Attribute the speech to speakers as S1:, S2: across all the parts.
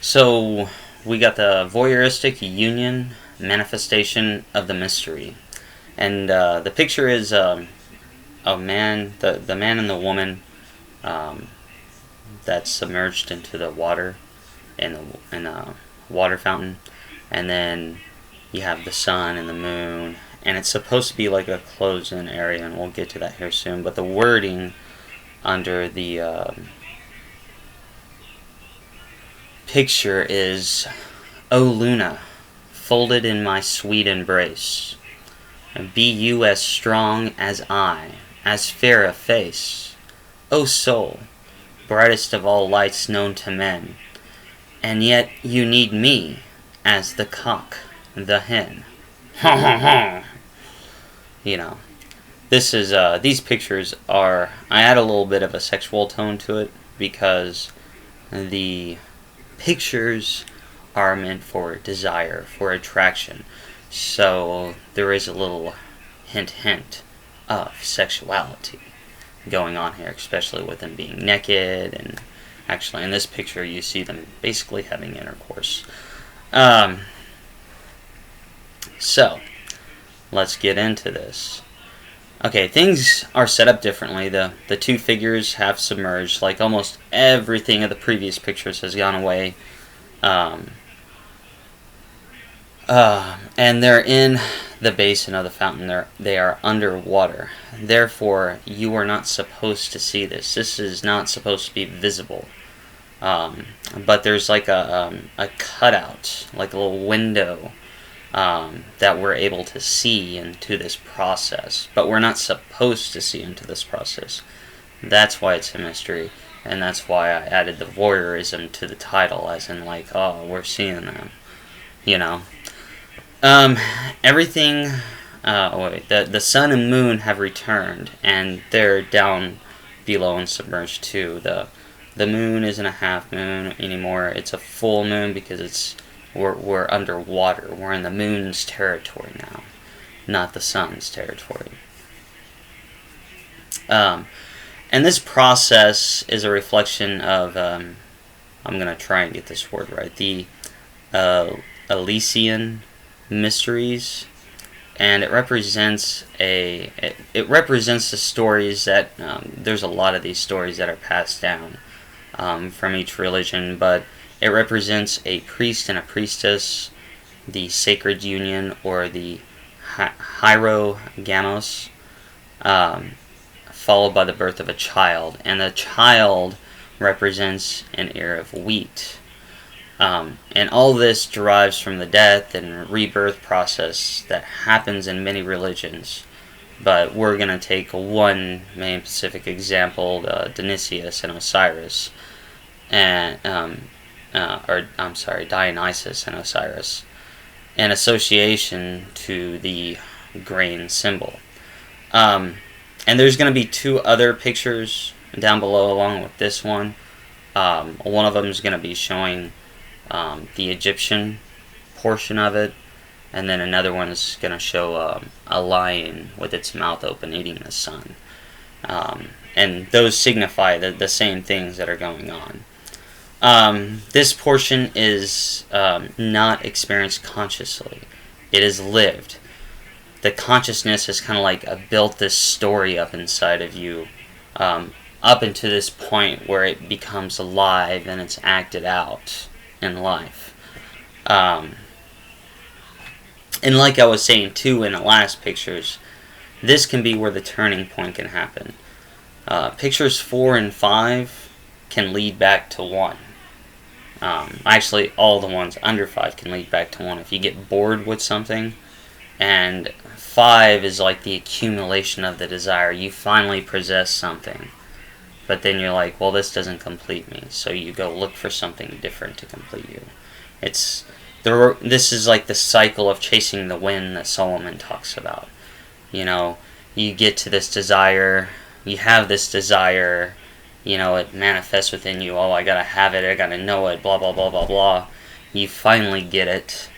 S1: So we got the voyeuristic union manifestation of the mystery, and the picture is a man, the man and the woman um, that's submerged into the water in a water fountain, and then you have the sun and the moon, and it's supposed to be like a closed-in area, and we'll get to that here soon. But the wording under the picture is, "O Luna, folded in my sweet embrace, be you as strong as I, as fair a face. O soul, brightest of all lights known to men, and yet you need me, as the cock, the hen." Ha ha ha! You know, this is, these pictures are, I add a little bit of a sexual tone to it, because the pictures are meant for desire, for attraction. So there is a little hint of sexuality going on here, especially with them being naked, and actually in this picture you see them basically having intercourse. So let's get into this. Okay, things are set up differently. The two figures have submerged. Like almost everything of the previous pictures has gone away. And they're in the basin of the fountain. They are underwater. Therefore, you are not supposed to see this. This is not supposed to be visible. But there's like a cutout, like a little window, that we're able to see into this process. But we're not supposed to see into this process. That's why it's a mystery. And that's why I added the voyeurism to the title, as in like, oh, we're seeing them. You know? Everything, the sun and moon have returned, and they're down below and submerged too. The moon isn't a half moon anymore. It's a full moon, because we're underwater. We're in the moon's territory now, not the sun's territory. And this process is a reflection of, I'm going to try and get this word right, the Elysian mysteries, and it represents the stories that, there's a lot of these stories that are passed down from each religion, but it represents a priest and a priestess, the sacred union, or the hierogamos, followed by the birth of a child, and the child represents an ear of wheat. And all this derives from the death and rebirth process that happens in many religions. But we're going to take one main specific example, Dionysius and Osiris, and Dionysus and Osiris, in association to the grain symbol. And there's going to be two other pictures down below along with this one. One of them is going to be showing the Egyptian portion of it, and then another one is going to show a lion with its mouth open eating the sun. And those signify the same things that are going on. This portion is not experienced consciously. It is lived. The consciousness has kind of like built this story up inside of you, up into this point where it becomes alive and it's acted out in life. And like I was saying too in the last pictures, this can be where the turning point can happen. Pictures 4 and 5 can lead back to 1. Actually, all the ones under 5 can lead back to 1 if you get bored with something. And 5 is like the accumulation of the desire. You finally possess something, but then you're like, well, this doesn't complete me, so you go look for something different to complete you. This is like the cycle of chasing the wind that Solomon talks about. You know, you get to this desire, you have this desire, you know, it manifests within you. Oh, I gotta have it, I gotta know it, blah blah blah blah blah. You finally get it,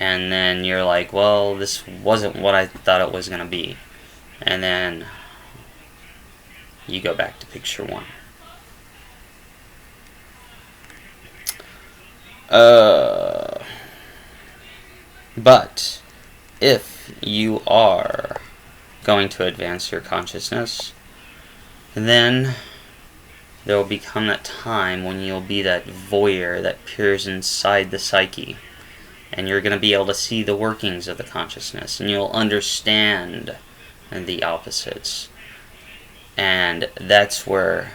S1: and then you're like, well, this wasn't what I thought it was gonna be. And then you go back to picture 1. But if you are going to advance your consciousness, then there will become that time when you'll be that voyeur that peers inside the psyche, and you're going to be able to see the workings of the consciousness, and you'll understand the opposites. And that's where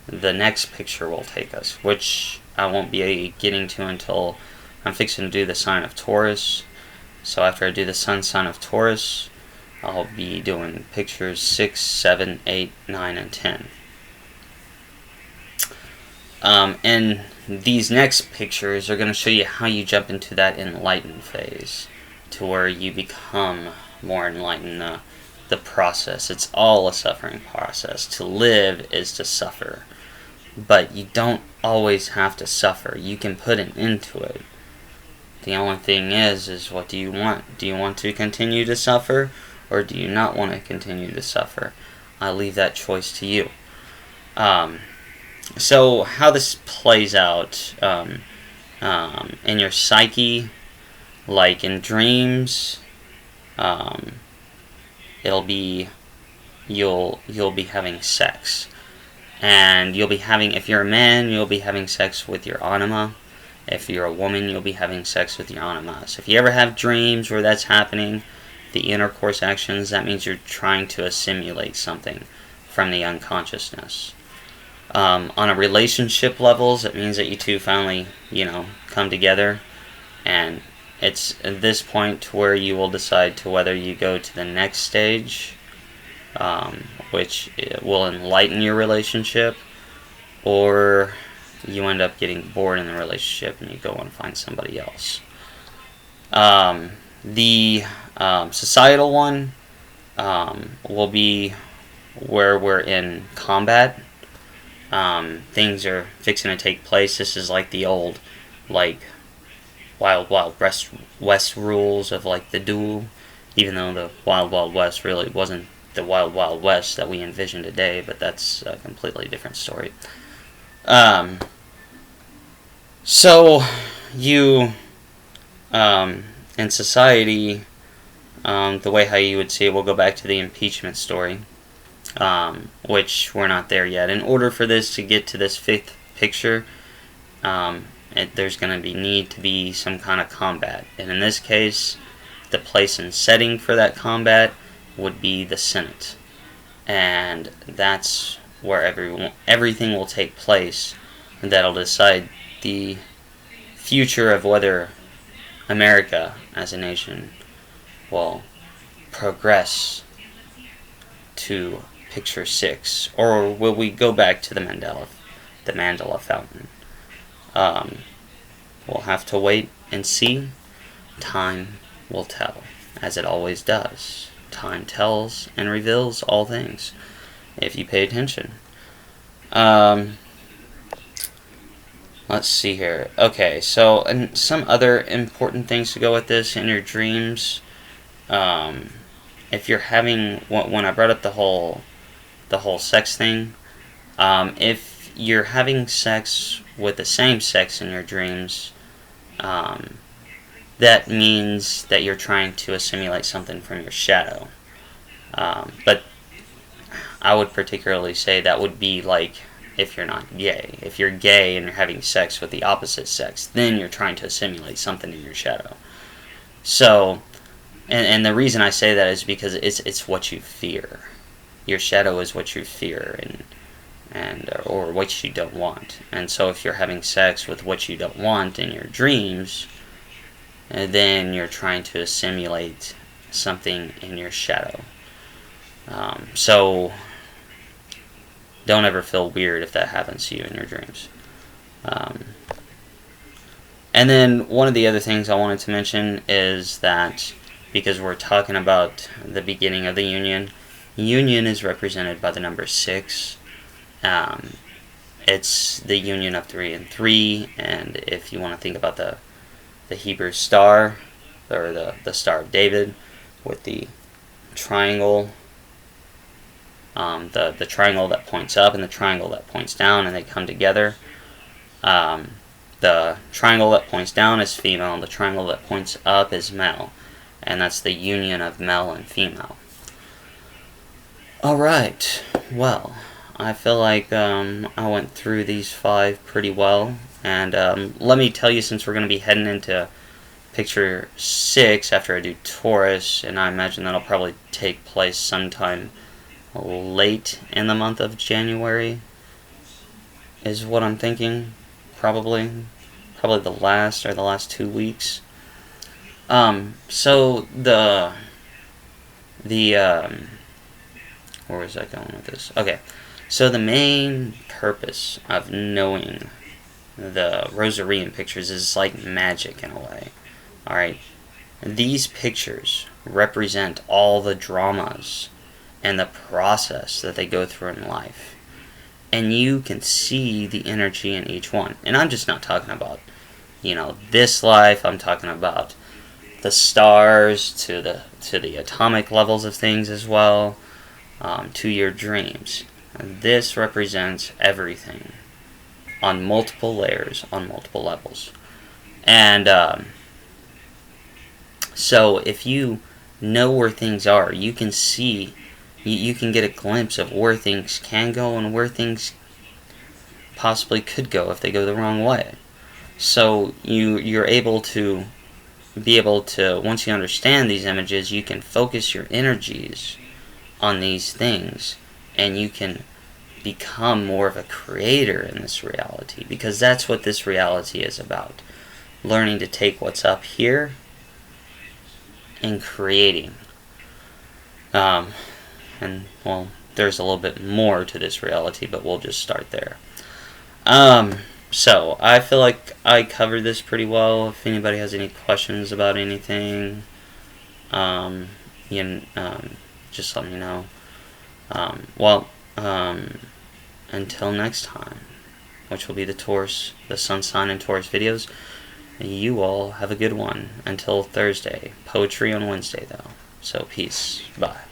S1: the next picture will take us, which I won't be getting to until I'm fixing to do the sign of Taurus. So after I do the sun sign of Taurus, I'll be doing pictures 6, 7, 8, 9, and 10. And these next pictures are going to show you how you jump into that enlightened phase, to where you become more enlightened. The process, it's all a suffering process. To live is to suffer, but you don't always have to suffer. You can put an end to it. The only thing is what do you want? Do you want to continue to suffer, or do you not want to continue to suffer? I leave that choice to you. So how this plays out in your psyche, like in dreams, it'll be you'll be having sex, and you'll be having, if you're a man, you'll be having sex with your anima. If you're a woman, you'll be having sex with your animas. If you ever have dreams where that's happening, the intercourse actions, that means you're trying to assimilate something from the unconsciousness. On a relationship levels, it means that you two finally, come together, and it's at this point where you will decide to whether you go to the next stage, which will enlighten your relationship, or you end up getting bored in the relationship and you go and find somebody else. The societal one will be where we're in combat. Things are fixing to take place. This is like the old, Wild West rules of the duel, even though the Wild West really wasn't the Wild West that we envision today, but that's a completely different story. So you in society, the way how you would see it, we'll go back to the impeachment story, which we're not there yet. In order for this to get to this fifth picture, there's going to need to be some kind of combat. And in this case, the place and setting for that combat would be the Senate. And that's where everything will take place, and that'll decide the future of whether America as a nation will progress to picture 6, or will we go back to the Mandela fountain. We'll have to wait and see. Time will tell, as it always does. Time tells and reveals all things, if you pay attention. Let's see here. Okay, so and some other important things to go with this in your dreams. If you're having, when I brought up the whole sex thing, if you're having sex with the same sex in your dreams, that means that you're trying to assimilate something from your shadow. But I would particularly say that would be if you're not gay. If you're gay and you're having sex with the opposite sex, then you're trying to assimilate something in your shadow. So, and the reason I say that is because it's what you fear. Your shadow is what you fear or what you don't want. And so if you're having sex with what you don't want in your dreams, then you're trying to assimilate something in your shadow. So don't ever feel weird if that happens to you in your dreams. And then one of the other things I wanted to mention is that, because we're talking about the beginning of the union is represented by the number 6. It's the union of 3 and 3, and if you want to think about the Hebrew star, or the Star of David, with the triangle, the triangle that points up and the triangle that points down, and they come together. The triangle that points down is female, and the triangle that points up is male. And that's the union of male and female. Alright, well, I feel like I went through these 5 pretty well. And let me tell you, since we're going to be heading into picture 6 after I do Taurus, and I imagine that'll probably take place sometime late in the month of January, is what I'm thinking. Probably the last 2 weeks. So the where was I going with this? Okay, so the main purpose of knowing the Rosarian pictures is like magic in a way. Alright, these pictures represent all the dramas and the process that they go through in life. And you can see the energy in each one. And I'm just not talking about, this life. I'm talking about the stars to the atomic levels of things as well, to your dreams. And this represents everything on multiple layers, on multiple levels. And so if you know where things are, you can see, you can get a glimpse of where things can go and where things possibly could go if they go the wrong way. So you're able to once you understand these images, you can focus your energies on these things, and you can become more of a creator in this reality, because that's what this reality is about. Learning to take what's up here and creating. And, well, there's a little bit more to this reality, but we'll just start there. So, I feel like I covered this pretty well. If anybody has any questions about anything, just let me know. Until next time, which will be the Sun Sign and Taurus videos, you all have a good one. Until Thursday. Poetry on Wednesday, though. So, peace. Bye.